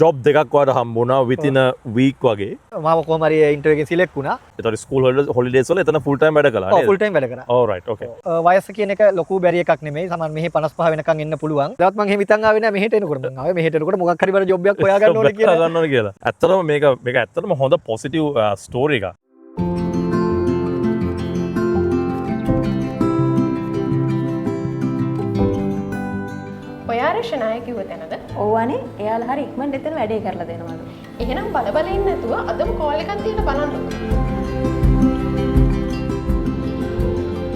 Job දෙකක් වාට හම්බුණා within a week වගේ. මම කොහොම හරි ඉන්ටර්විව් එකෙන් සිලෙක්ට් වුණා. ඒතකොට ස්කූල් හොලිඩේස් වල එතන ෆුල් ටයිම් වැඩ කළා නේද? ඔව් ෆුල් ටයිම් වැඩ කරා. all right okay. වයස කියන එක ලොකු බැරි එකක් නෙමෙයි. සමහර මෙහි 55 වෙනකන් එන්න පුළුවන්. ඒවත් මම එහෙම හිතන් ආවේ නෑ මෙහෙට එනකොට. මම ආවේ මෙහෙට එනකොට මොකක් හරි බර ජොබ් එකක් හොයා ගන්න ඕනේ කියලා. ගන්න ඕනේ කියලා. ඇත්තටම මේක ඇත්තටම හොඳ පොසිටිව් ස්ටෝරි එකක්. ඔයාරෂ නාය කිව්ව තැනද? ඕවනේ එයාලා හරි ඉක්මනට එතන වැඩේ කරලා දෙනවලු. එහෙනම් බල ඉන්න නැතුව අදම කෝල් එකක් දීලා බලන්න.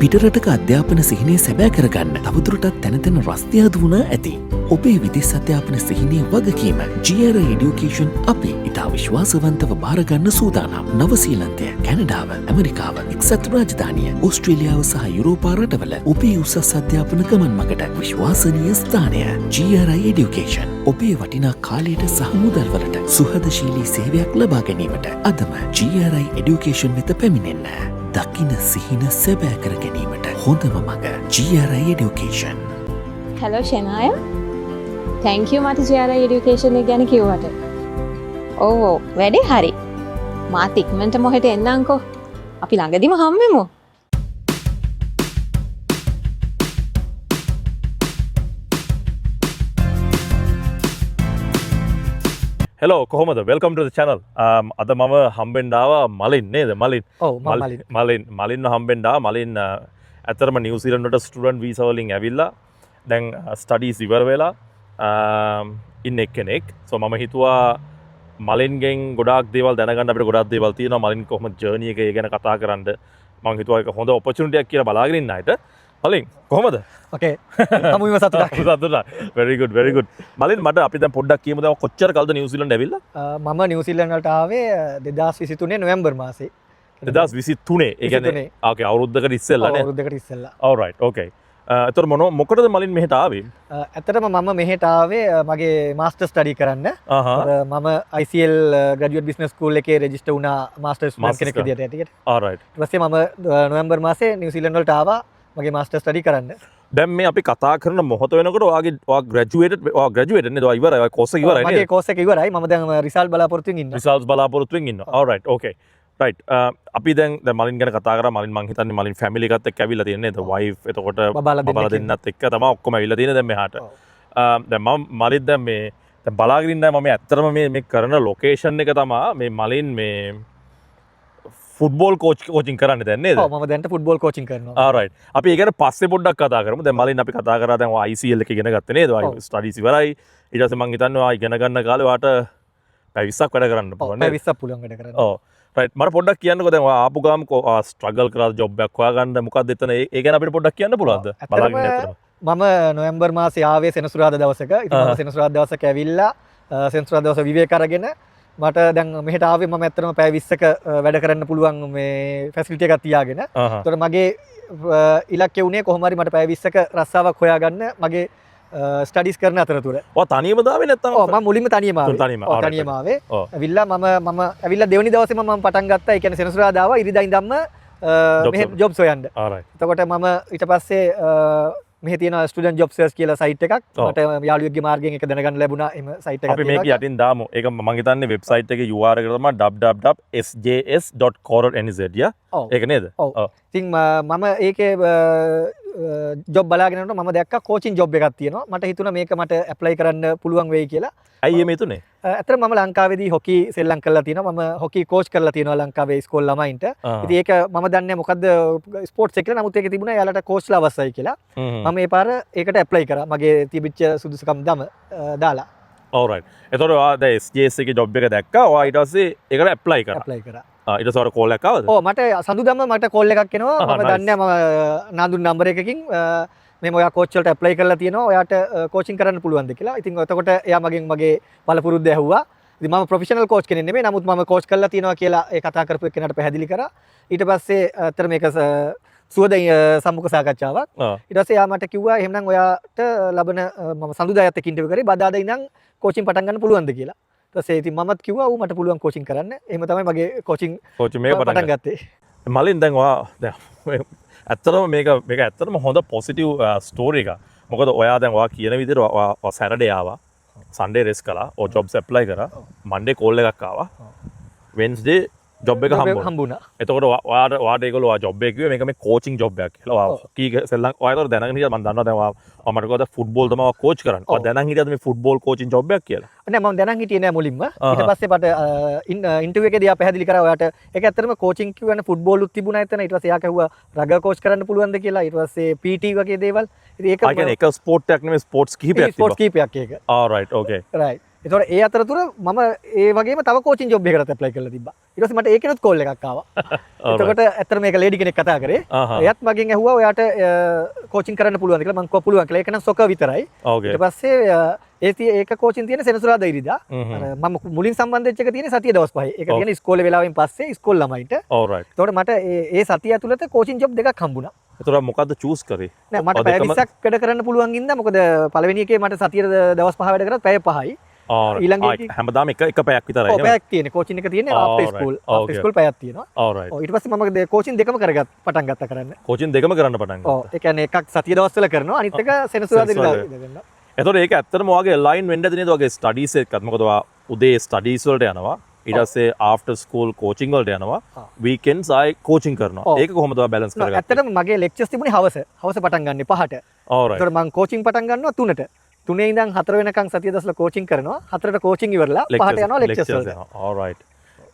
පිටරටක අධ්‍යාපන සිහිනය සැබෑ කරගන්න තවදුරටත් තැන තැන රස්තියාදු වුණා ඇති. ඔබේ විදෙස් අධ්‍යාපන සිහිනය වගකීම GRI Education අපේ ඉතා විශ්වාසවන්තව භාරගන්න සූදානම්. නවසීලන්තය, කැනඩාව, ඇමරිකාව, එක්සත් රාජධානිය, ඕස්ට්‍රේලියාව සහ යුරෝපා රටවල ඔබේ උසස් අධ්‍යාපන ගමන් මගට විශ්වාසනීය ස්ථානය GRI Education. ඔබේ වටිනා කාලයට සහ මුදල්වලට සුහදශීලී සේවයක් ලබා ගැනීමට අදම GRI Education වෙත පැමිණෙන්න. දකින සිහින සැබෑ කර ගැනීමට හොඳම මඟ GRI Education. Hello Shenaya. thank you මට GRI Education එක ගැන කිව්වට. ඔව් වැඩේ හරි. මාත් ඉක්මනට මොහෙට එන්නම්කෝ. අපි ළඟදිම හම්බෙමු. හෙලෝ කොහොමද වෙල්කම් ටු ද channel. අද මම හම්බෙන්න ආවා මලින් නේද? මලින්. ඔව් මම මලින් හම්බෙන්න ආවා. මලින් ඇත්තටම නිව්සීලන්ඩ් වලට ස්ටුඩන්ට් වීසා වලින් ඇවිල්ලා දැන් ස්ටඩීස් ඉවර වෙලා ඉන්න එක්කෙනෙක්. සෝ මම හිතුවා මලින්ගෙන් ගොඩාක් දේවල් දැනගන්න අපිට ගොඩාක් දේවල් තියෙනවා. මලින් කොහොමද ජර්නි එක ගැන කතා කරන්න මම හිතුවා ඒක හොඳ ඔපචුනිටි එකක් කියලා බලාගෙන ඉන්න අයට. මලින් කොහොමද? ඕකේ. හමුවිම සතුටක්. සතුටක්. very good. මලින් මට අපි දැන් පොඩ්ඩක් කියමු දැන් කොච්චර කල්ද නිව්සීලන්ඩ් ඇවිල්ලා? මම නිව්සීලන්ඩ් වලට ආවේ 2023 නොවැම්බර් මාසේ. 2023 ඒ කියන්නේ ඕකේ අවුරුද්දකට ඉස්සෙල්ලා නේ? අවුරුද්දකට ඉස්සෙල්ලා. all right okay. එතකොට මොකටද මලින් මෙහෙට ආවේ? ඇත්තටම මම මෙහෙට ආවේ මගේ මාස්ටර් ස්ටඩි කරන්න. මම ICL ග්‍රැජුවේට් බිස්නස් ස්කූල් එකේ රෙජිස්ටර් වුණා මාස්ටර් ස්ටුඩන්ට් කෙනෙක් විදියට. all right. ඊට පස්සේ මම නොවැම්බර් මාසේ නිව්සීලන්ඩ් වලට ආවා මගේ මාස්ටර් ස්ටඩි කරන්න. දැන් මේ අපි කතා කරන මොහොත වෙනකොට ඔයා ග්‍රැජුවේටඩ් නේද? ඔයා ඉවරයි. ඔයා කෝස් එක ඉවරයි නේද? මගේ කෝස් එක ඉවරයි. මම දැන් රිසල්ට් බලාපොරොත්තුෙන් ඉන්නවා. රිසල්ට්ස් බලාපොරොත්තුෙන් ඉන්නවා. all right okay. right. අපි දැන් මලින් ගැන කතා කරා. මලින් මං හිතන්නේ මලින් ෆැමිලි එකත් එක්ක ඇවිල්ලා තියෙන්නේ නේද? වයිෆ් එතකොට බබාලා දෙන්නත් එක්ක තමයි ඔක්කොම ඇවිල්ලා තියෙන්නේ දැන් මෙහාට. දැන් මම මලින් දැන් මේ දැන් බලාගෙන ඉන්නයි මම ඇත්තටම මේ කරන ලොකේෂන් එක තමයි මේ මලින් මේ ෆුට්බෝල් කෝචින් කරන්න දැන් නේද? ඔව් මම දැන් ෆුට්බෝල් කෝචින් කරනවා. all right. අපි ඒ ගැන පස්සේ පොඩ්ඩක් කතා කරමු. දැන් මලින් අපි කතා කරා දැන් ඔය ICL එක ඉගෙන ගත්තේ නේද? ඔය ස්ටඩීස් ඉවරයි. ඊට පස්සේ මං හිතන්නේ ඔය ඉගෙන ගන්න කාලේ ඔයාට පැය 20ක් වැඩ කරන්න පුළුවන් නේද? පැය 20ක් පුළුවන් වැඩ කරන්න. ඔව්. right. මට පොඩ්ඩක් කියන්නකෝ දැන් ඔයා ආපු ගාම ස්ට්‍රගල් කරලා ජොබ් එකක් හොයාගන්න මොකක්ද එතන ඒ ගැන අපිට පොඩ්ඩක් කියන්න පුළුවන්ද? බලාගෙන ඇත්තටම. මම නොවැම්බර් මාසේ ආවේ සෙනසුරාදා දවසක. ඉතින් මම සෙනසුරාදා දවසක ඇවිල්ලා සෙනසුරාදා දවස විවේක අරගෙන මට දැන් මෙහෙට ආවේ මම ඇත්තටම පැය 20ක වැඩ කරන්න පුළුවන් මේ ෆැසිලිටි එකක් තියාගෙන. ඒතකොට මගේ ඉලක්කය උනේ කොහොම හරි මට පැය 20ක රස්සාවක් හොයාගන්න මගේ ස්ටඩීස් කරන අතරතුර. ඔය තනියම දාවේ නැත්තම්? ඔව් මම මුලින්ම තනියම ආවේ. තනියම ආවේ. ඇවිල්ලා මම ඇවිල්ලා දෙවෙනි දවසේම මම පටන් ගත්තා. ඒ කියන්නේ සෙනසුරාදා ආවා ඉරිදා ඉඳන්ම මෙහෙ ජොබ්ස් හොයන්න. එතකොට මම ඊට පස්සේ මෙහි තියෙන ස්ටුඩන්ට් ජොබ් සර්ච් කියලා සයිට් එකක් මට යාළුවෙක්ගේ මාර්ගයෙන් එක දැනගන්න ලැබුණා. එම සයිට් එකක් අපි මේක යටින් දාමු. ඒක මම හිතන්නේ වෙබ්සයිට් එකේ URL එක තමයි www.sjs.co.nz යා. ඒක නේද? ඔව්. ඉතින් මම ඒකේ ජොබ් බලාගෙන යනකොට මම දැක්කා කෝචින් ජොබ් එකක් තියෙනවා. මට හිතුණා මේක මට ඇප්ලයි කරන්න පුළුවන් වෙයි කියලා. ඇයි මේ තුනේ? ඇත්තටම මම ලංකාවේදී හොකි සෙල්ලම් කරලා තියෙනවා. මම හොකි කෝච් කරලා තියෙනවා ලංකාවේ ඉස්කෝල ළමයින්ට. ඉතින් ඒක මම දන්නේ මොකද්ද ස්පෝර්ට්ස් එක කියලා. නමුත් ඒකේ තිබුණා එයාලට කෝච්ලා අවශ්‍යයි කියලා. මම මේ පාර ඒකට ඇප්ලයි කරා. මගේ තිබිච්ච සුදුසුකම් දාලා. all right. එතකොට ඔයා දැන් SJS එකේ ජොබ් එක දැක්කා. ඔයා ඊට පස්සේ ඒකට ඇප්ලයි කරා. ඊට පස්සේ කෝල් එකක් ආවද? ඔව් මට සඳුදාම මට කෝල් එකක් එනවා. මම දන්නේ මම නාඳුන් නම්බර එකකින් මේ ඔයා කෝච් වලට ඇප්ලයි කරලා තියෙනවා. ඔයාට කෝචින් කරන්න පුළුවන්ද කියලා. ඉතින් එතකොට එයා මගෙන් මගේ පළපුරුද්ද ඇහුවා. ඉතින් මම ප්‍රොෆෙෂනල් කෝච් කෙනෙක් නෙමෙයි. නමුත් මම කෝච් කරලා තියෙනවා කියලා ඒ කතා කරපු එක්කෙනාට පැහැදිලි කරා. ඊට පස්සේ අතර මේක සුවද සම්මුඛ සාකච්ඡාවක්. ඊට පස්සේ එයා මට කිව්වා එහෙනම් ඔයාට ලබන මම සඳුදායත් එක්ක ඉන්ටර්විව් කරේ බදාදා ඉඳන් කෝචින් පටන් ගන්න පුළුවන්ද කියලා. ඊට පස්සේ ඉතින් මමත් කිව්වා ඌ මට පුළුවන් කෝචින් කරන්න. එහෙම තමයි මගේ කෝචින් මේක පටන් ගත්තේ. මලින් දැන් ඔයා දැන් ඇත්තටම මේක ඇත්තටම හොඳ පොසිටිව් ස්ටෝරි එකක්. මොකද ඔයා දැන් ඔයා කියන විදිහට ඔයා සැටර්ඩේ ආවා. සන්ඩේ රෙස් කලා ඕ ජොබ්ස් ඇප්ලයි කර මන්ඩේ කෝල්ල එකක් ආවා වෙන්ස්ඩේ ජොබ් එක හම්බුණා. එතකොට වාටේකල ජොබ්යක මේ කෝචින් ජොබ්යක් කියලා කී සෙල්ලක් ඔයතර දැනග හිට මන් දන්න දවා මටකොද ෆුට්බෝල් තම කෝච් කරන්න දැන හිට මේ ෆුට්බෝල් කෝචින් ජොබ්යක් කියලා නේ මම දැනන් හිටියේ නෑ මුලින්ම ඊට පස්සේ මට ඉන්ටර්වියු එකේදී ආ පැහැදිලි කරා ඔයාට ඒක ඇත්තටම කෝචින් කියවන ෆුට්බෝල් උත් තිබුණා එතන ඊට පස්සේ එයා කිව්වා රග කෝච් කරන්න පුළුවන්ද කියලා ඊට පස්සේ PT වගේ දේවල් ඉතින් ඒක කියන්නේ එක ස්පෝර්ට් එකක් නෙමෙයි ස්පෝර්ට්ස් කිහිපයක් තිබ්බා ස්පෝර්ට්ස් කිහිපයක් ඒක alright okay right ඒතකොට ඒ අතරතුර මම ඒ වගේම තව කෝචින් ජොබ් එකකට ඇප්ලයි කරලා තිබ්බා ඊට පස්සේ මට ඒකෙනුත් කෝල් එකක් ආවා එතකොට ඇත්තට මේක ලේඩි කෙනෙක් කතා කරේ එයාත් මගෙන් ඇහුවා ඔයාට කෝචින් කරන්න පුළුවන්ද කියලා මම කිව්වා පුළුවන් කියලා ඒක නම් සොක විතරයි ඊට පස්සේ ඒක කෝචින් තියෙන සෙනසුරාදා ඉරිදා මම මුලින් සම්බන්ධ වෙච්ච එක තියෙන සතිය දවස් 5 ඒක කියන්නේ ඉස්කෝලේ වෙලාවෙන් පස්සේ ඉස්කෝල ළමයිට alright එතකොට මට ඒ සතිය ඇතුළත කෝචින් ජොබ් දෙකක් හම්බුණා එතකොට මොකද්ද චූස් කරේ නෑ මට පැය 20ක් වැඩ කරන්න පුළුවන් ඉඳලා මොකද පළවෙනි එකේ මට සතියට දවස් 5 වැඩ කරත් පැය 5යි ඊළඟ හැමදාම එක පැයක් විතරයි ඔව් පැයක් තියෙන කෝචින් එක තියෙන්නේ ආෆ්ටර් ස්කූල් පැයක් තියෙනවා alright ඊට පස්සේ මම කෝචින් දෙකම පටන් ගත්තා කරන්න කෝචින් දෙකම කරන්න පටන් ගත්තා ඔව් ඒ කියන්නේ එකක් සතිය දවස්වල කරනවා අනිත් එක සෙනසුරාදා ඉඳලා එතකොට ඒක ඇත්තටම වගේ ලයින් වෙන්නද නේද වගේ ස්ටඩීස් එකත් මොකද උදේ ස්ටඩීස් වලට යනවා ඊට පස්සේ ආෆ්ටර් ස්කූල් කෝචින් වලට යනවා වීකෙන්ඩ්ස් ආයි කෝචින් කරනවා ඒක කොහොමද බැලන්ස් කරගන්නේ ඇත්තටම මගේ ලෙක්චර්ස් තිබුණේ හවස පටන් ගන්න 5ට alright ඒතකොට මම කෝචින් පටන් ගන්නවා 3ට 3 ඉඳන් 4 වෙනකන් සතිය දවස්වල කෝචින් කරනවා 4ට කෝචින් ඉවරලා 5ට යනවා ලෙක්චර්ස් වලට alright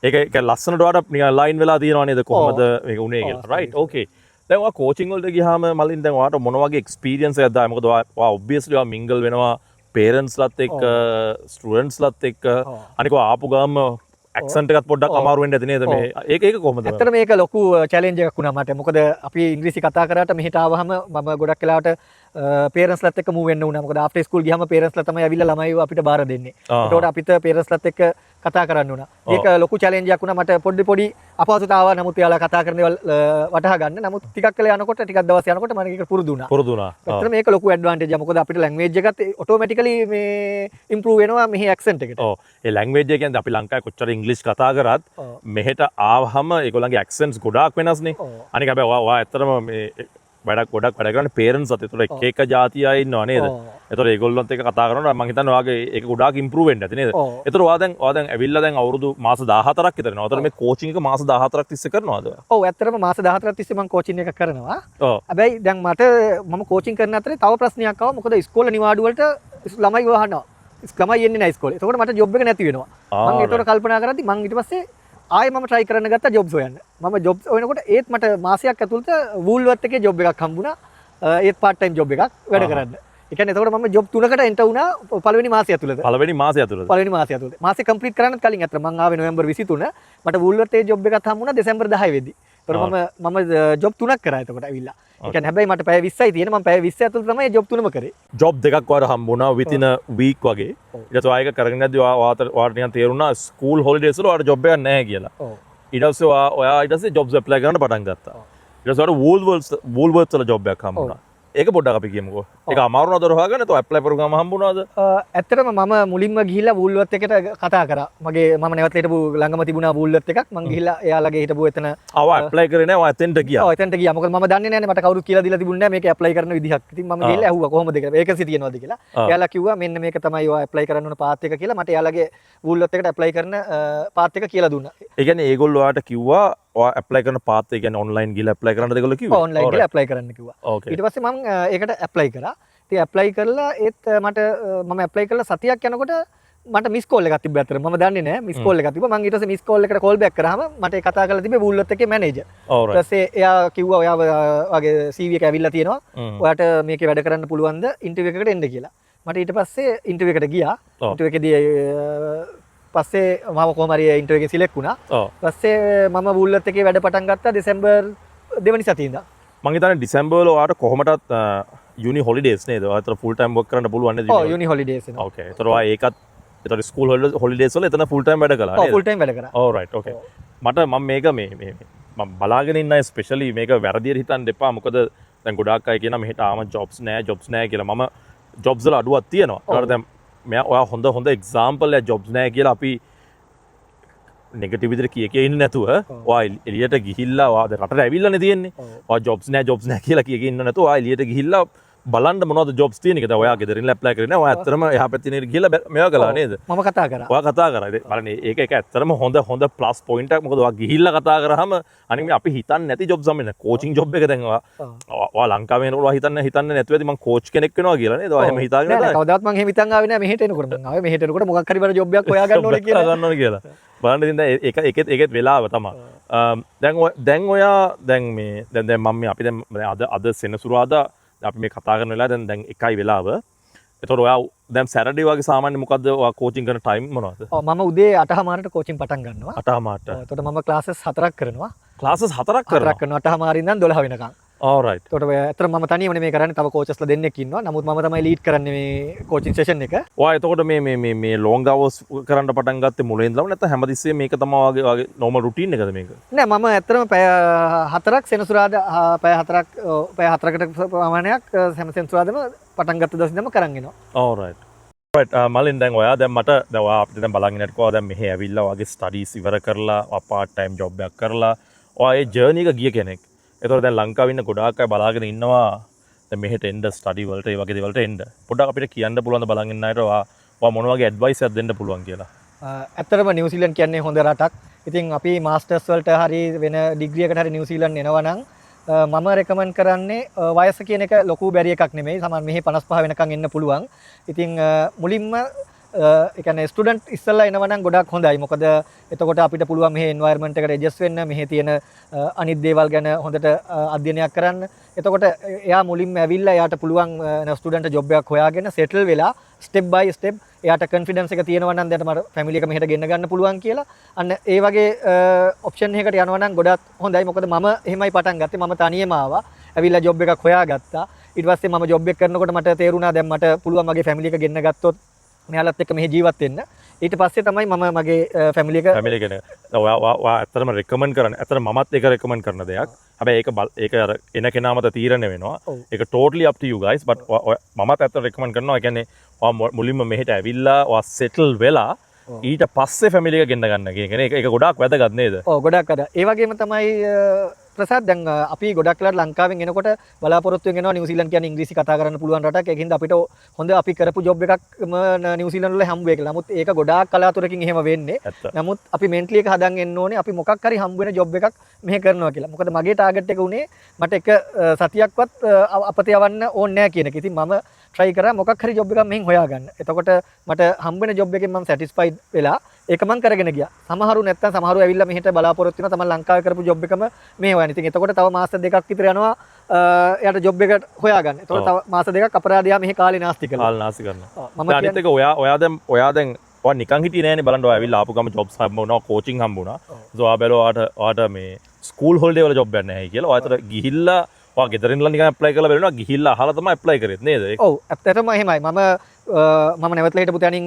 ඒක ලස්සනට වඩා නිකන් ලයින් වෙලා තියෙනවා නේද කොහොමද මේක උනේ කියලා right okay දැන් ඔයා කෝචින් වලට ගියාම මලින් දැන් ඔයාට මොන වගේ එක්ස්පීරියන්ස් එකක්ද ආවේ මොකද ඔයා ඔබ්වියස්ලි ඔයා මින්ගල් වෙනවා පේරන්ට්ස්ලත් එක්ක ස්ටුඩන්ට්ස්ලත් එක්ක අනික ආපු ගාම ඇක්සන්ට් එකත් පොඩ්ඩක් අමාරු වෙන්න ඇති නේද මේ ඒක කොහොමද ඇත්තට මේක ලොකු චැලෙන්ජ් එකක් වුණා මට මොකද අපි ඉංග්‍රීසි කතා කරාට මෙහෙට ආවහම මම ගොඩක් වෙලාවට පේරන්ට්ස්ලත් එක්ක මූව් වෙන්න වුණා මොකද ආෆ්ටර් ස්කූල් ගියාම පේරන්ට්ස්ලා තමයි ඇවිල්ලා ළමයිව අපිට බාර දෙන්නේ ඒකට අපිට පේරන්ට්ස්ලත් එක්ක කතා කරන්න වුණා ඒක ලොකු චැලෙන්ජ් එකක් වුණා මට පොඩි අපහසුතාව නමුත් එයාලා කතා කරන දේවල් වටහා ගන්න නමුත් ටිකක් වෙලා යනකොට ටිකක් දවස් යනකොට මම ඒක පුරුදු වුණා ඇත්තට මේක ලොකු ඇඩ්වාන්ටේජ් එකක් මොකද අපිට ලැන්ග්වේජ් එකත් ඔටෝමැටිකලි මේ ඉම්ප්‍රූව් වෙනවා මෙහි ඇක්සන්ට් එකට ඔව් ඒ ලැන්ග්වේජ් එක කියන්නේ අපි ලංකාවේ කොච්චර ඉංග්‍රීසි කතා කරත් මෙහෙට ආවහම ඒගොල්ලන්ගේ ඇක්සන්ට්ස් ගොඩාක් වෙනස්නේ අනික හැබැයි ඔයා ඇත්තටම මේ ගොඩක් වැඩ කරන්නේ පේරන්ට්ස් අත. ඒතකොට එක ජාතිය අය ඉන්නවා නේද? ඒතකොට ඒගොල්ලොන්ත් එක්ක කතා කරනකොට මම හිතන්නේ ඔයාගේ ඒක ගොඩාක් ඉම්ප්‍රූව් වෙන්න ඇති නේද? ඒතකොට ඔයා දැන් ඇවිල්ලා දැන් අවුරුදු මාස 14ක් විතර යනවා. ඒතකොට මේ කෝචින් එක මාස 14ක් තිස්සේ කරනවද? ඔව් ඇත්තටම මාස 14ක් තිස්සේ මම කෝචින් එක කරනවා. හැබැයි දැන් මම කෝචින් කරන අතරේ තව ප්‍රශ්නයක් ආවා. මොකද ඉස්කෝලේ නිවාඩු වලට ළමයි වහනවා. ළමයි එන්නේ නැහැ ඉස්කෝලේ. ඒතකොට මට ජොබ් එක නැති වෙනවා. මම ඒතකොට කල්පනා කරද්දි මම ඊට පස්සේ ආයෙ මම try කරන්න ගත්තා ජොබ්ස් හොයන්න. මම ජොබ්ස් හොයනකොට ඒත් මට මාසයක් ඇතුළත වූල්වර්ත් එකේ ජොබ් එකක් හම්බුණා. ඒත් part time job එකක් වැඩ කරන්න. ඒ කියන්නේ එතකොට මම job 3කට enter වුණා පළවෙනි මාසය ඇතුළත. පළවෙනි මාසය ඇතුළත. මාසෙ complete කරන්නත් කලින් අතට මම ආවේ නොවැම්බර් 23. මට වූල්වර්ත් ඒ job එකත් හම්බුණා දෙසැම්බර් 10 වෙද්දි. එතකොට මම job 3ක් කරා එතකොට ඇවිල්ලා. ඒ කියන්නේ හැබැයි මට පැය 20යි තියෙන මම පැය 20 ඇතුළත තමයි job 3ම කරේ. job දෙකක් වර හම්බුණා within a week වගේ. ඊට පස්සේ ආයෙක කරගෙන යද්දි ඔයාට නිකන් තේරුණා school holidays වල ඔයාට job එකක් නැහැ කියලා. ඊට පස්සේ ඔයා ඊට පස්සේ jobs apply කරන්න පටන් ගත්තා. ඊට පස්සේ ඔයාට Woolworths වල job එකක් හම්බුණා. ඒක පොඩ්ඩක් අපි කියමුකෝ. ඒක අමාරු නේද හොයාගන්න? તો ඇප්ලයි කරු ගම හම්බුණාද? ඇත්තටම මම මුලින්ම ගිහිල්ලා වූල්වර්ත් එකට කතා කරා. මම නැවත හිටපු ළඟම තිබුණා වූල්වර්ත් එකක්. මම ගිහිල්ලා එයාලගේ හිටපු එතන ඇප්ලයි කරේ නෑ. ඔය එතෙන්ට ගියා. ඔව් එතෙන්ට ගියා. මොකද මම දන්නේ නෑනේ මට කවුරුත් කියලා දීලා තිබුණේ නෑ මේක ඇප්ලයි කරන විදිහක්. ඉතින් මම ගිහිල්ලා ඇහුවා කොහොමද කියලා. වේකන්සි තියෙනවද කියලා. එයාලා කිව්වා මෙන්න මේක තමයි ඔය ඇප්ලයි කරන්න ඕන පාත් එක කියලා. මට එයාලගේ වූල්වර්ත් එකට ඇප්ලයි කරන පාත් එක කියලා දුන්නා. ඒ කියන්නේ ඒගොල්ලෝ ඔයාට කිව්වා ඔයා ඇප්ලයි කරන පාත් එක කියන්නේ ඔන්ලයින් ගිහලා ඇප්ලයි කරන්නද ඒගොල්ලෝ කිව්වා? ඔන්ලයින් ගිහලා ඇප්ලයි කරන්න කිව්වා. ඊට පස්සේ මම ඒකට ඇප්ලයි කරා. ඉතින් ඇප්ලයි කරලා ඒත් මම ඇප්ලයි කරලා සතියක් යනකොට මට මිස් කෝල් එකක් තිබ්බ අතර මම දන්නේ නැහැ මිස් කෝල් එකක් තිබ්බා. මම ඊට පස්සේ මිස් කෝල් එකට කෝල් බෑක් කරාම මට ඒ කතා කරලා තිබ්බේ වූල්වර්ත් එකේ මැනේජර්. ඊට පස්සේ එයා කිව්වා ඔයා වගේ CV එක ඇවිල්ලා තියෙනවා. ඔයාට මේකේ වැඩ කරන්න පුළුවන්ද ඉන්ටර්විව් එකකට එන්න කියලා. මට ඊට පස්සේ ඉන්ටර්විව් එකට ගියා. ඉන්ටර්විව් එකේදී පස්සේ මම කොහොම හරි ඉන්ටර්විව් එකේ සිලෙක්ට් වුණා. පස්සේ මම වූල්වර්ත් එකේ වැඩ පටන් ගත්තා දෙසැම්බර් 2 වෙනි සතියේ ඉඳන්. මම හිතන්නේ ඩිසැම්බර් වල ඔයාට කොහොමටත් යුනි හොලිඩේස් නේද? ඔයාට ෆුල් ටයිම් වර්ක් කරන්න පුළුවන් නේද? ඔව් යුනි හොලිඩේස් එනවා. ඕකේ. ඒතර ඔයා ඒකත් ඒතර ස්කූල් හොලිඩේස් වල එතන ෆුල් ටයිම් වැඩ කළා නේද? ඔව් ෆුල් ටයිම් වැඩ කරා. ඕ රයිට් ඕකේ. මම මේක මම බලාගෙන ඉන්න අය ස්පෙෂලි මේක වැරදියට හිතන්න එපා. මොකද දැන් ගොඩාක් අය කියනවා මෙහෙට ආම ජොබ්ස් නෑ කියලා. මම ජොබ්ස් වල අඩුවක් තියෙනවා. ඒකට දැන් ඔයා හොඳ එක්සාම්පල් එක ජොබ්ස් නෑ කියලා අපි නෙගටිව් විදිහට කිය ඉන්න නැතුව ඔයා එළියට ගිහිල්ලා ඔයා රටට ඇවිල්ලානේ තියෙන්නේ. ඔයා ජොබ්ස් නෑ කියලා කිය ඉන්න නැතුව ඔයා එළියට ගිහිල්ලා බලන්න මොනවද ජොබ්ස් තියෙන එකද ඔයා ගෙදරින් ඇප්ලයි කරන්නේ ඔයා ඇත්තටම එහා පැත්තේ නේද ගිහලා මේවා කළා නේද මම කතා කරා. ඔයා කතා කරා ඉතින් බලන්න ඒක ඇත්තටම හොඳ ප්ලස් පොයින්ට් එකක් මොකද ඔයා ගිහිල්ලා කතා කරාම අනිත් අපි හිතන්නේ නැති ජොබ්ස් අම්මෙන්න කෝචින් ජොබ් එක දැන් ඔයා ලංකාවේ එනකොට ඔයා හිතන්නේ නැතුව ඇති මං කෝච් කෙනෙක් වෙනවා කියලා නේද ඔයා එහෙම හිතාගෙන නෑ කවදාවත් මං එහෙම හිතන් ආවේ නෑ මෙහෙට එනකොට මං ආවේ මෙහෙට එනකොට මොකක් හරි වල ජොබ් එකක් හොයාගන්න ඕනේ කියලා ගන්න ඕනේ කියලා බලන්න ඉතින් දැන් ඒකෙත් වෙලාව තමයි දැන් ඔයා දැන් මේ දැන් මම මේ අපි දැන් අද සෙනසුරාදා අපි මේ කතා කරන වෙලාව දැන් එකයි වෙලාව. එතකොට ඔයා දැන් සැටර්ඩේ වගේ සාමාන්‍ය මොකද්ද ඔයා කෝචින් කරන ටයිම් මොනවද? ඔව් මම උදේ 8:00ට කෝචින් පටන් ගන්නවා. 8:00ට. එතකොට මම ක්ලාසස් 4ක් කරනවා. ක්ලාසස් 4ක් කරනවා. 8:00 ඉඳන් 12 වෙනකම්. alright. එතකොට ඇත්තට මම තනියම නෙමෙයි කරන්නේ තව කෝචස්ලා දෙන්නෙක් ඉන්නවා. නමුත් මම තමයි ලීඩ් කරන්නේ මේ කෝචින් සෙෂන් එක. ඔයා එතකොට මේ long hours කරන්න පටන් ගත්තේ මුලින් ඉඳලාම නැත්නම් හැමතිස්සෙම මේක තමයි වගේ normal routine එකද මේක? නෑ මම ඇත්තටම පැය 4ක් සෙනසුරාදා පැය 4කට ප්‍රමාණයක් හැම සෙනසුරාදාම පටන් ගත්ත දවස් ඉඳන්ම කරන් එනවා. alright. right මලින් දැන් ඔයා දැන් මට දැන් ඔයා අපිට දැන් බලන් ඉන්නකොට දැන් මෙහෙ ඇවිල්ලා ඔයාගේ ස්ටඩීස් ඉවර කරලා ඔයා part time job එකක් කරලා ඔයා ඒ ජර්නි එක ගිය කෙනෙක්. එතකොට දැන් ලංකාවේ ඉන්න ගොඩාක් අය බලාගෙන ඉන්නවා දැන් මෙහෙට එන්න ස්ටඩි වලට ඒ වගේ දේවල්ට එන්න. පොඩ්ඩක් අපිට කියන්න පුළුවන්ද බලන් ඉන්න අයට ඔයා මොන වගේ ඇඩ්වයිස් එකක් දෙන්න පුළුවන් කියලා. ඇත්තටම නිව්සීලන්ත කියන්නේ හොඳ රටක්. ඉතින් අපි මාස්ටර්ස් වලට හරි වෙන ඩිග්‍රී එකකට හරි නිව්සීලන්ත එනවා නම් මම රෙකමන්ඩ් කරන්නේ වයස කියන එක ලොකු බැරි එකක් නෙමෙයි. සමහර මෙහි 55 වෙනකන් එන්න පුළුවන්. ඉතින් මුලින්ම ඒ කියන්නේ ස්ටුඩන්ට් ඉස්සෙල්ලා එනවා නම් ගොඩක් හොඳයි. මොකද එතකොට අපිට පුළුවන් මෙහි එන්වයරන්මන්ට් එකට ඇඩ්ජස්ට් වෙන්න, මෙහි තියෙන අනිත් දේවල් ගැන හොඳට අධ්‍යයනයක් කරන්න. එතකොට එයා මුලින්ම ඇවිල්ලා එයාට පුළුවන් ස්ටුඩන්ට් ජොබ් එකක් හොයාගෙන සෙටල් වෙලා ස්ටෙප් බයි ස්ටෙප් එයාට කොන්ෆිඩන්ස් එක තියෙනවා නම් දැන් මට ෆැමිලි එක මෙහෙට ගෙන්න ගන්න පුළුවන් කියලා. අන්න ඒ වගේ ඔප්ෂන් එකකට යනවා නම් ගොඩක් හොඳයි. මොකද මම එහෙමයි පටන් ගත්තේ. මම තනියම ආවා. ඇවිල්ලා ජොබ් එකක් හොයාගත්තා. ඊට පස්සේ මම ජොබ් එක කරනකොට මට තේරුණා දැන් මට පුළුවන් මගේ ෆැමිලි එක ගෙන්න ගත්තොත් මෙයාලත් එක්ක මෙහි ජීවත් වෙන්න. ඊට පස්සේ තමයි මම මගේ ෆැමිලි කෙන ඔයා ඇත්තටම රෙකමන්ඩ් කරන්නේ. ඇත්තට මමත් ඒක රෙකමන්ඩ් කරන දෙයක්. හැබැයි ඒක අර එන කෙනා මත තීරණය වෙනවා. ඒක totally up to you guys. but මමත් ඇත්තට රෙකමන්ඩ් කරනවා. ඒ කියන්නේ ඔයා මුලින්ම මෙහෙට ඇවිල්ලා ඔයා settle වෙලා ඊට පස්සේ ෆැමිලි එක ගෙන්න ගන්න කියන එක ගොඩාක් වැදගත් නේද? ඔව් ගොඩක් අද. ඒ වගේම තමයි ප්‍රසාද් දැන් අපි ගොඩක් වෙලාවට ලංකාවෙන් එනකොට බලාපොරොත්තු වෙනවා නිව්සීලන්ත කියන්නේ ඉංග්‍රීසි කතා කරන්න පුළුවන් රටක්. ඒකින්ද අපිට හොඳ අපි කරපු ජොබ් එකක්ම නිව්සීලන්ත වල හම්බ වෙයි කියලා. නමුත් ඒක ගොඩාක් කලාතුරකින් එහෙම වෙන්නේ. නමුත් අපි මෙන්ටලි එක හදන් එන්න ඕනේ. අපි මොකක් හරි හම්බ වෙන ජොබ් එකක් මෙහෙ කරනවා කියලා. මොකද මගේ ටාගට් එක උනේ මට එක සතියක්වත් අපත යවන්න ඕනේ නැහැ කියන එක. ඉතින් මම try කරා මොකක් හරි ජොබ් එකක් මෙහෙන් හොයාගන්න. එතකොට මට හම්බ වෙන ජොබ් එකෙන් මම satisfied වෙලා ඒක මම කරගෙන ගියා. සමහරු නැත්තම් සමහරු ඇවිල්ලා මෙහෙට බලාපොරොත්තු වෙනවා තමයි ලංකාවේ කරපු ජොබ් එකම මේ හොයන්නේ. ඉතින් එතකොට තව මාස දෙකක් විතර යනවා එයාට ජොබ් එකට හොයාගන්න. එතකොට තව මාස දෙකක් අපරාධයා මෙහි කාලේ නාස්ති කරනවා. කාලේ නාස්ති කරනවා. මම අනිත් එක ඔයා දැන් ඔයා නිකන් හිටියේ නෑනේ බලන්න ඔයා ඇවිල්ලා ආපු ගම ජොබ්ස් හම්බ වුණා, කෝචින් හම්බ වුණා. so ඔයා බැලුවා ඔයාට මේ ස්කූල් හොලිඩේ වල ජොබ් එකක් නැහැ කියලා. ඔයාට ගිහිල්ලා ඔයා ගෙදරින් ඉඳලා නිකන් ඇප්ලයි කරලා බලනවා ගිහිල්ලා අහලා තමයි ඇප්ලයි කරේත් නේද? ඔව් ඇත්තටම එහෙමයි. මම නැවතලා හිටපු තැනින්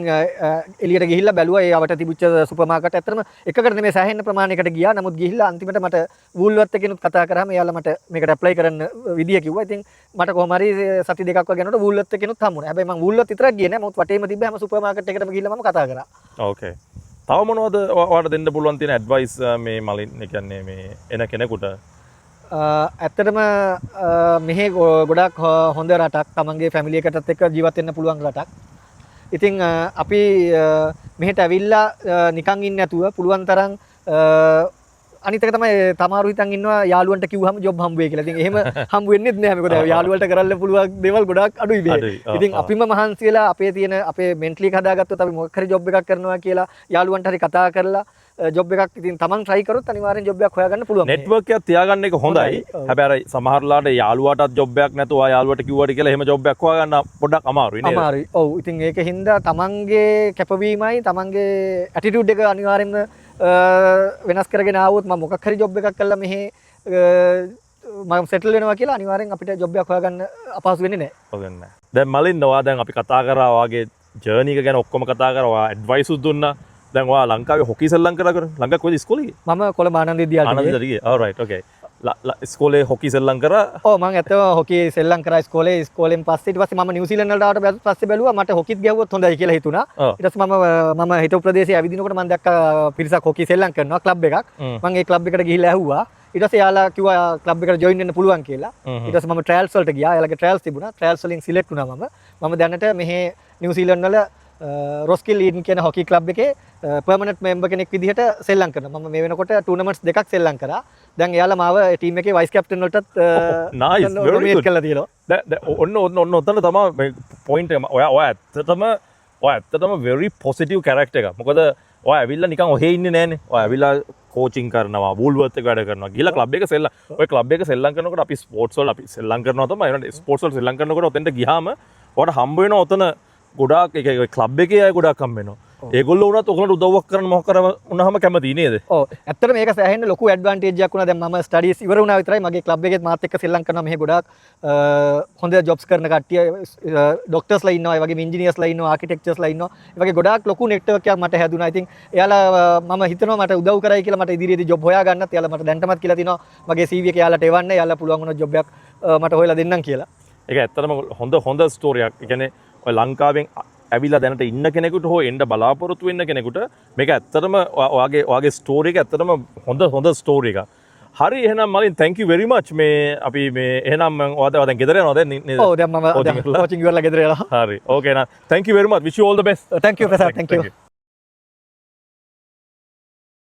එළියට ගිහිල්ලා බැලුවා ඒ අවට තිබුච්ච සුපර් මාකට් ඇත්තටම එකකට නෙමෙයි සෑහෙන ප්‍රමාණයකට ගියා. නමුත් ගිහිල්ලා අන්තිමට මට වූල්වර්ත් එකකිනුත් කතා කරාම එයාලා මට මේකට ඇප්ලයි කරන්න විදිය කිව්වා. ඉතින් මට කොහොම හරි සති දෙකක් වගේ යනකොට වූල්වර්ත් එකකිනුත් හම්බුණා. හැබැයි මම වූල්වර්ත් විතරක් ගියේ නෑ. මොකද වටේම තිබ්බ හැම සුපර් මාකට් එකකටම ගිහිල්ලා මම කතා කරා. ඕකේ. තව මොනවද ඔයාලට දෙන්න පුළුවන් තියෙන ඇඩ්වයිස් මේ මලින් ඒ කියන්නේ මේ එන කෙනෙකුට? ඇත්තටම මෙහෙ ගොඩක් හොඳ රටක්. තමන්ගේ ෆැමිලි එකටත් එක්ක ජීවත් වෙන්න පුළුවන් රටක්. ඉතින් අපි මෙහෙට ඇවිල්ලා නිකන් ඉන්නේ නැතුව පුළුවන් තරම් අනිත් එක තමයි තමාරු හිතන් ඉන්නවා යාළුවන්ට කිව්වහම ජොබ් හම්බ වෙයි කියලා. ඉතින් එහෙම හම්බ වෙන්නේ නැහැ. මොකද යාළුවන්ට කරන්න පුළුවන් දේවල් ගොඩක් අඩුයි මේ. ඉතින් අපිම මහන්සි වෙලා අපේ මෙන්ටලි එක හදාගත්තොත් අපි මොකක් හරි ජොබ් එකක් කරනවා කියලා යාළුවන්ට හරි කතා කරලා ජොබ් එකක් ඉතින් තමන් try කරොත් අනිවාර්යෙන් ජොබ් එකක් හොයාගන්න පුළුවන්. නෙට්වර්ක් එකක් තියාගන්න එක හොඳයි. හැබැයි අර සමහරලාට යාළුවාටත් ජොබ් එකක් නැතුව යාළුවට කිව්වට කියලා එහෙම ජොබ් එකක් හොයාගන්න පොඩ්ඩක් අමාරුයි නේද? අමාරුයි. ඔව්. ඉතින් ඒකින්ද තමන්ගේ කැපවීමයි තමන්ගේ ඇටිටියුඩ් එක අනිවාර්යෙන්ම වෙනස් කරගෙන ආවොත් මම මොකක් හරි ජොබ් එකක් කළා මෙහි මම සෙටල් වෙනවා කියලා අනිවාර්යෙන් අපිට ජොබ් එකක් හොයාගන්න අපහසු වෙන්නේ නැහැ. හොගන්න. දැන් මලින් ඔයා දැන් අපි කතා කරා ඔයාගේ ජර්නි එක ගැන ඔක්කොම කතා කරා. ඔයා ඇඩ්වයිස් උත් දුන්නා. දැන් ඔයා ලංකාවේ හොකි සෙල්ලම් කරා ලංකාවේ කොයිද ඉස්කෝලේ ගියේ? මම කොළඹ ආනන්ද විද්‍යාලයේ ගියේ. alright okay. ඉස්කෝලේ හොකි සෙල්ලම් කරා? ඔව් මම ඇත්තම හොකි සෙල්ලම් කරා ඉස්කෝලේ. ඉස්කෝලෙන් පස්සේ ඊට පස්සේ මම නිව්සීලන්ත වලට ආවට පස්සේ බැලුවා මට හොකිත් ගැහුවොත් හොඳයි කියලා හිතුණා. ඊට පස්සේ මම හිටපු ප්‍රදේශයේ ඇවිදිනකොට මම දැක්කා පිරිසක් හොකි සෙල්ලම් කරනවා ක්ලබ් එකක්. මම ඒ ක්ලබ් එකට ගිහිල්ලා ඇහුවා ඊට පස්සේ යාලා කිව්වා ක්ලබ් එකට ජොයින් වෙන්න පුළුවන් කියලා. ඊට පස්සේ මම ට්‍රයල්ස් වලට ගියා. යාලගේ ට්‍රයල්ස් තිබුණා. ට්‍රයල්ස් වලින් සිලෙක්ට් වුණා මම. මම දැනට මෙහි නිව්සීලන්ත වල රොස්කිල් ඊඩන් කියන හොකි ක්ලබ් එකේ පර්මනන්ට් මෙම්බර් කෙනෙක් විදිහට සෙල්ලම් කරනවා. මම මේ වෙනකොට ටූර්නමන්ට්ස් දෙකක් සෙල්ලම් කරා. දැන් එයාලා මාව ටීම් එකේ වයිස් කැප්ටන් වලටත් nice, very nominate good. කරලා තියෙනවා. ඔන්න ඔතන තමයි පොයින්ට් එක. ඔයා ඇත්තටම very positive character එකක්. මොකද ඔයා ඇවිල්ලා නිකන් ඔහේ ඉන්නේ නෑනේ. ඔයා ඇවිල්ලා කෝචින් කරනවා, වූල්වර්ත් එක වැඩ කරනවා. ගිහලා ක්ලබ් එක සෙල්ලම්. ඔය ක්ලබ් එක සෙල්ලම් කරනකොට අපි ස්පෝර්ට්ස් වල අපි සෙල්ලම් කරනවා තමයි. ඒනට ස්පෝර්ට්ස් වල සෙල්ලම් කරනකොට ඔතෙන්ට ගියාම ඔයාට හම්බ වෙනවා ඔතන ගොඩාක් ඒ ක්ලබ් එකේ අය ගොඩාක් හම්බ වෙනවා. ඒගොල්ලෝ උනත් ඔයගොල්ලන්ට උදව්වක් කරන්න මොකක් කර උනහම කැමති නේද? ඔව් ඇත්තටම මේක සෑහෙන ලොකු ඇඩ්වාන්ටේජ් එකක් වුණා. දැන් මම ස්ටඩීස් ඉවර වුණා විතරයි මගේ ක්ලබ් එකේත් මාත් එක්ක සෙල්ලම් කරනවා. මෙහි ගොඩාක් හොඳ ජොබ්ස් කරන කට්ටිය ඩොක්ටර්ස්ලා ඉන්නවා, ඒ වගේම ඉන්ජිනියර්ස්ලා ඉන්නවා, ආකිටෙක්චර්ස්ලා ඉන්නවා. ඒ වගේ ගොඩාක් ලොකු නෙට්වර්ක් එකක් මට හැදුණා. ඉතින් එයාලා මම හිතනවා මට උදව් කරයි කියලා මට ඉදිරියේදී ජොබ් හොයා ගන්නත්. එයාලා මට දැන්ටමත් කියලා තිනවා මගේ CV එක එයාලට එවන්න. එයාලා පුළුවන් වුණොත් ජොබ් එකක් මට හොයලා දෙන්නම් කියලා. ඒක ඇත්තටම හොඳ ස්ටෝරියක්. ඒ කියන්නේ ඔය ලංකාවෙන් ඇවිල්ලා දැනට ඉන්න කෙනෙකුට හෝ එන්න බලාපොරොත්තු වෙන්න කෙනෙකුට මේක ඇත්තටම ඔයාගේ ස්ටෝරි එක ඇත්තටම හොඳ ස්ටෝරි එකක්. හරි එහෙනම් මලින් thank you very much. මේ අපි මේ එහෙනම් මම ඔයාලා දැන් ගෙදර යනවා දැන් නේද? ඔව් දැන් මම කෝචින් ඉවරලා ගෙදර යනවා. හරි. Okay එහෙනම් thank you very much. Wish you all the best. Thank you Prasad. Thank you.